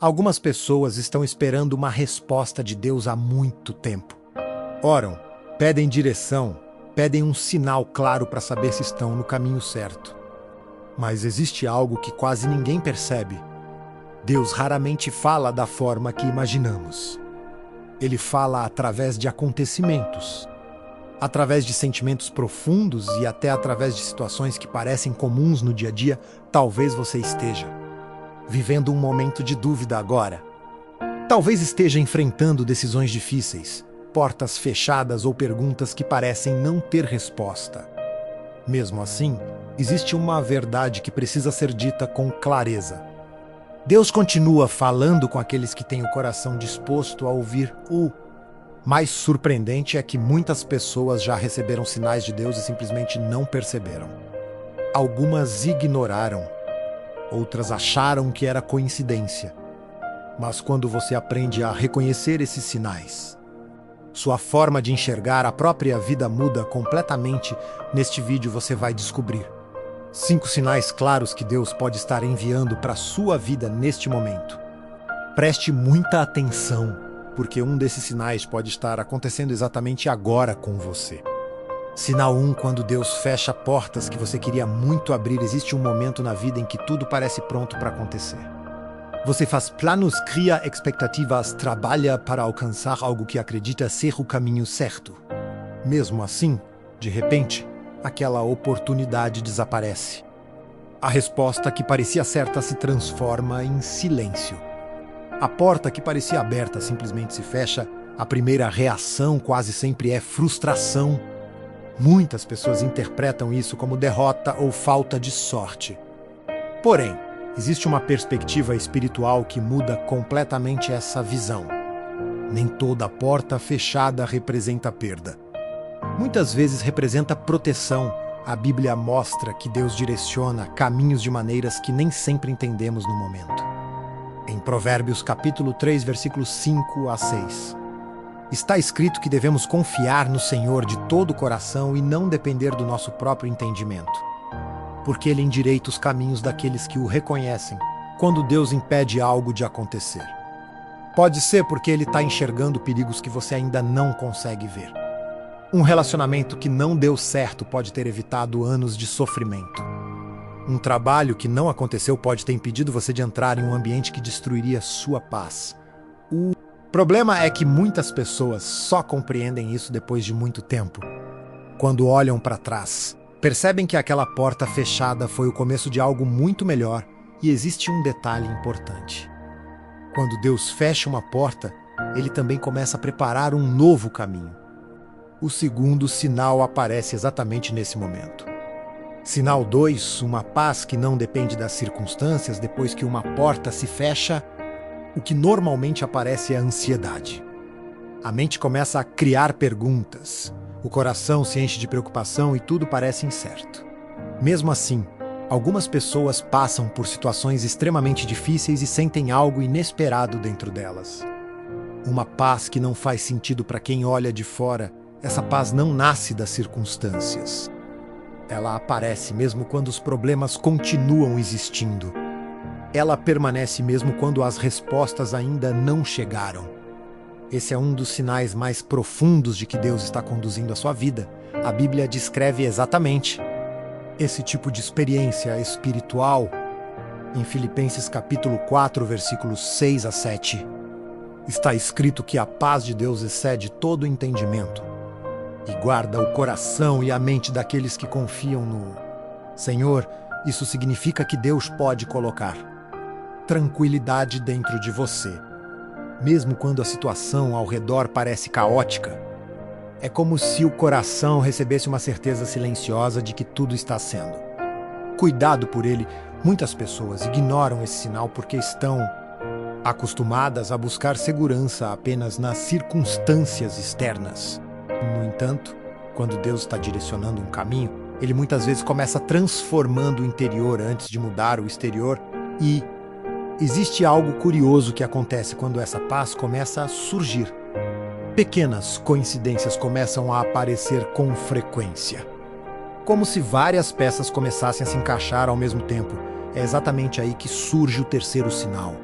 Algumas pessoas estão esperando uma resposta de Deus há muito tempo. Oram, pedem direção, pedem um sinal claro para saber se estão no caminho certo. Mas existe algo que quase ninguém percebe. Deus raramente fala da forma que imaginamos. Ele fala através de acontecimentos, através de sentimentos profundos e até através de situações que parecem comuns no dia a dia. Talvez você esteja vivendo um momento de dúvida agora. Talvez esteja enfrentando decisões difíceis, portas fechadas ou perguntas que parecem não ter resposta. Mesmo assim, existe uma verdade que precisa ser dita com clareza. Deus continua falando com aqueles que têm o coração disposto a ouvir. O mais surpreendente é que muitas pessoas já receberam sinais de Deus e simplesmente não perceberam. Algumas ignoraram, outras acharam que era coincidência. Mas quando você aprende a reconhecer esses sinais, sua forma de enxergar a própria vida muda completamente. Neste vídeo você vai descobrir 5 sinais claros que Deus pode estar enviando para a sua vida neste momento. Preste muita atenção, porque um desses sinais pode estar acontecendo exatamente agora com você. Sinal 1, quando Deus fecha portas que você queria muito abrir. Existe um momento na vida em que tudo parece pronto para acontecer. Você faz planos, cria expectativas, trabalha para alcançar algo que acredita ser o caminho certo. Mesmo assim, de repente, aquela oportunidade desaparece. A resposta que parecia certa se transforma em silêncio. A porta que parecia aberta simplesmente se fecha. A primeira reação quase sempre é frustração. Muitas pessoas interpretam isso como derrota ou falta de sorte. Porém, existe uma perspectiva espiritual que muda completamente essa visão. Nem toda porta fechada representa perda. Muitas vezes representa proteção. A Bíblia mostra que Deus direciona caminhos de maneiras que nem sempre entendemos no momento. Em Provérbios capítulo 3, versículos 5 a 6. Está escrito que devemos confiar no Senhor de todo o coração e não depender do nosso próprio entendimento, porque Ele endireita os caminhos daqueles que o reconhecem quando Deus impede algo de acontecer. Pode ser porque Ele está enxergando perigos que você ainda não consegue ver. Um relacionamento que não deu certo pode ter evitado anos de sofrimento. Um trabalho que não aconteceu pode ter impedido você de entrar em um ambiente que destruiria sua paz. O problema é que muitas pessoas só compreendem isso depois de muito tempo. Quando olham para trás, percebem que aquela porta fechada foi o começo de algo muito melhor. E existe um detalhe importante. Quando Deus fecha uma porta, Ele também começa a preparar um novo caminho. O segundo sinal aparece exatamente nesse momento. Sinal 2, uma paz que não depende das circunstâncias. Depois que uma porta se fecha, o que normalmente aparece é a ansiedade. A mente começa a criar perguntas. O coração se enche de preocupação e tudo parece incerto. Mesmo assim, algumas pessoas passam por situações extremamente difíceis e sentem algo inesperado dentro delas. Uma paz que não faz sentido para quem olha de fora. Essa paz não nasce das circunstâncias. Ela aparece mesmo quando os problemas continuam existindo. Ela permanece mesmo quando as respostas ainda não chegaram. Esse é um dos sinais mais profundos de que Deus está conduzindo a sua vida. A Bíblia descreve exatamente esse tipo de experiência espiritual em Filipenses capítulo 4, versículos 6 a 7. Está escrito que a paz de Deus excede todo o entendimento e guarda o coração e a mente daqueles que confiam no Senhor. Isso significa que Deus pode colocar tranquilidade dentro de você, mesmo quando a situação ao redor parece caótica. É como se o coração recebesse uma certeza silenciosa de que tudo está sendo cuidado por Ele. Muitas pessoas ignoram esse sinal porque estão acostumadas a buscar segurança apenas nas circunstâncias externas. No entanto, quando Deus está direcionando um caminho, Ele muitas vezes começa transformando o interior antes de mudar o exterior. E existe algo curioso que acontece quando essa paz começa a surgir. Pequenas coincidências começam a aparecer com frequência, como se várias peças começassem a se encaixar ao mesmo tempo. É exatamente aí que surge o terceiro sinal.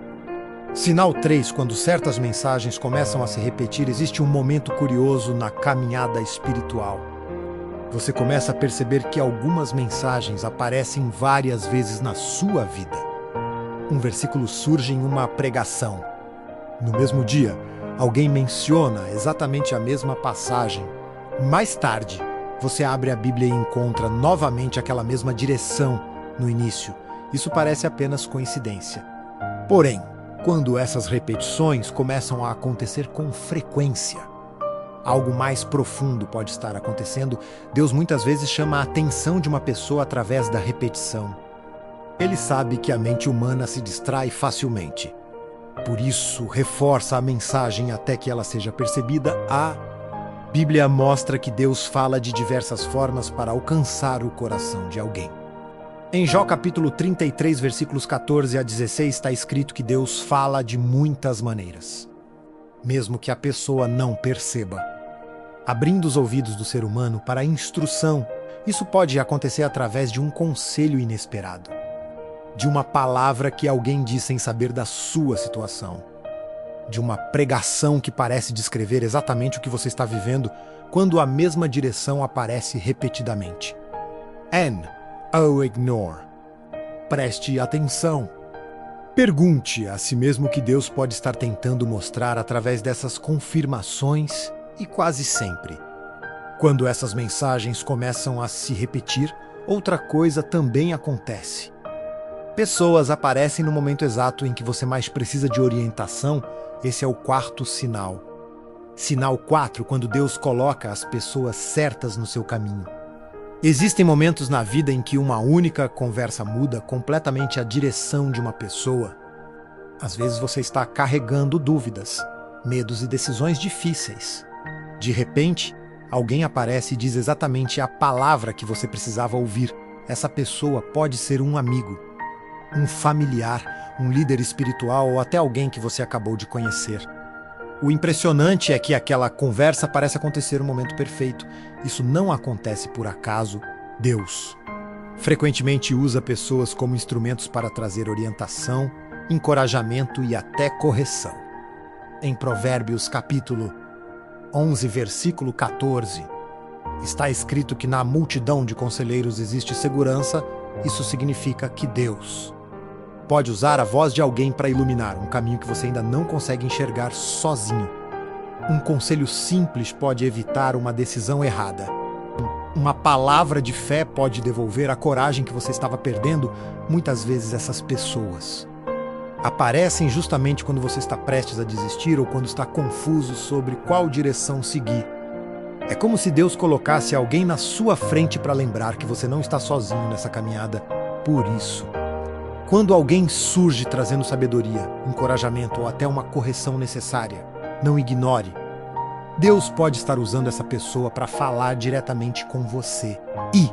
Sinal 3, quando certas mensagens começam a se repetir, existe um momento curioso na caminhada espiritual. Você começa a perceber que algumas mensagens aparecem várias vezes na sua vida. Um versículo surge em uma pregação. No mesmo dia, alguém menciona exatamente a mesma passagem. Mais tarde, você abre a Bíblia e encontra novamente aquela mesma direção no início. Isso parece apenas coincidência. Porém, quando essas repetições começam a acontecer com frequência, algo mais profundo pode estar acontecendo. Deus muitas vezes chama a atenção de uma pessoa através da repetição. Ele sabe que a mente humana se distrai facilmente. Por isso, reforça a mensagem até que ela seja percebida. A Bíblia mostra que Deus fala de diversas formas para alcançar o coração de alguém. Em Jó capítulo 33, versículos 14 a 16, está escrito que Deus fala de muitas maneiras, mesmo que a pessoa não perceba. Abrindo os ouvidos do ser humano para a instrução, isso pode acontecer através de um conselho inesperado, de uma palavra que alguém diz sem saber da sua situação, de uma pregação que parece descrever exatamente o que você está vivendo quando a mesma direção aparece repetidamente. Ignore. Preste atenção. Pergunte a si mesmo o que Deus pode estar tentando mostrar através dessas confirmações e quase sempre. Quando essas mensagens começam a se repetir, outra coisa também acontece. Pessoas aparecem no momento exato em que você mais precisa de orientação. Esse é o quarto sinal. Sinal 4, quando Deus coloca as pessoas certas no seu caminho. Existem momentos na vida em que uma única conversa muda completamente a direção de uma pessoa. Às vezes você está carregando dúvidas, medos e decisões difíceis. De repente, alguém aparece e diz exatamente a palavra que você precisava ouvir. Essa pessoa pode ser um amigo, um familiar, um líder espiritual ou até alguém que você acabou de conhecer. O impressionante é que aquela conversa parece acontecer no momento perfeito. Isso não acontece por acaso. Deus frequentemente usa pessoas como instrumentos para trazer orientação, encorajamento e até correção. Em Provérbios capítulo 11, versículo 14, está escrito que na multidão de conselheiros existe segurança. Isso significa que Deus pode usar a voz de alguém para iluminar um caminho que você ainda não consegue enxergar sozinho. Um conselho simples pode evitar uma decisão errada. Uma palavra de fé pode devolver a coragem que você estava perdendo. Muitas vezes essas pessoas aparecem justamente quando você está prestes a desistir ou quando está confuso sobre qual direção seguir. É como se Deus colocasse alguém na sua frente para lembrar que você não está sozinho nessa caminhada. Por isso, quando alguém surge trazendo sabedoria, encorajamento ou até uma correção necessária, não ignore. Deus pode estar usando essa pessoa para falar diretamente com você. E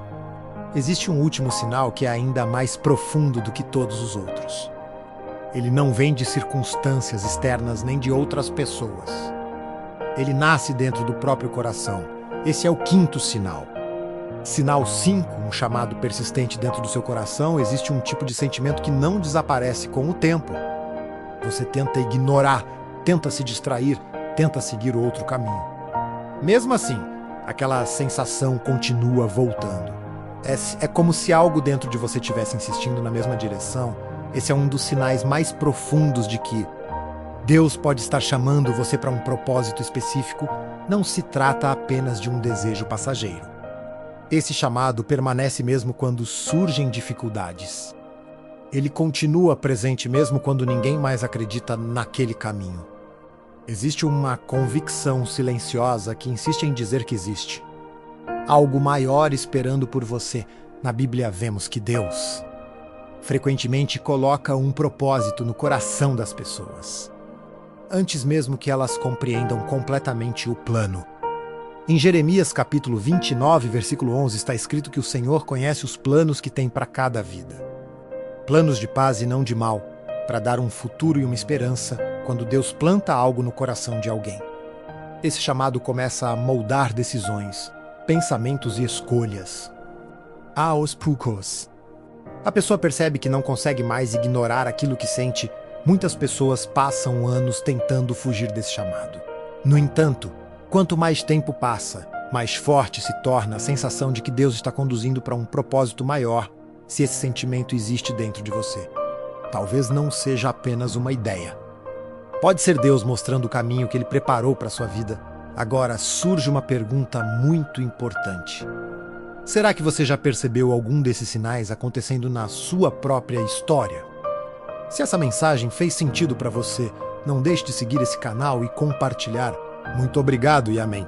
existe um último sinal que é ainda mais profundo do que todos os outros. Ele não vem de circunstâncias externas nem de outras pessoas. Ele nasce dentro do próprio coração. Esse é o quinto sinal. Sinal 5, um chamado persistente dentro do seu coração. Existe um tipo de sentimento que não desaparece com o tempo. Você tenta ignorar, tenta se distrair, tenta seguir outro caminho. Mesmo assim, aquela sensação continua voltando. É como se algo dentro de você estivesse insistindo na mesma direção. Esse é um dos sinais mais profundos de que Deus pode estar chamando você para um propósito específico. Não se trata apenas de um desejo passageiro. Esse chamado permanece mesmo quando surgem dificuldades. Ele continua presente mesmo quando ninguém mais acredita naquele caminho. Existe uma convicção silenciosa que insiste em dizer que existe algo maior esperando por você. Na Bíblia vemos que Deus frequentemente coloca um propósito no coração das pessoas, antes mesmo que elas compreendam completamente o plano. Em Jeremias capítulo 29, versículo 11, está escrito que o Senhor conhece os planos que tem para cada vida. Planos de paz e não de mal, para dar um futuro e uma esperança quando Deus planta algo no coração de alguém. Esse chamado começa a moldar decisões, pensamentos e escolhas. Aos poucos, a pessoa percebe que não consegue mais ignorar aquilo que sente Muitas pessoas passam anos tentando fugir desse chamado. No entanto, quanto mais tempo passa, mais forte se torna a sensação de que Deus está conduzindo para um propósito maior, se esse sentimento existe dentro de você. Talvez não seja apenas uma ideia. Pode ser Deus mostrando o caminho que Ele preparou para a sua vida. Agora surge uma pergunta muito importante. Será que você já percebeu algum desses sinais acontecendo na sua própria história? Se essa mensagem fez sentido para você, não deixe de seguir esse canal e compartilhar. Muito obrigado e amém.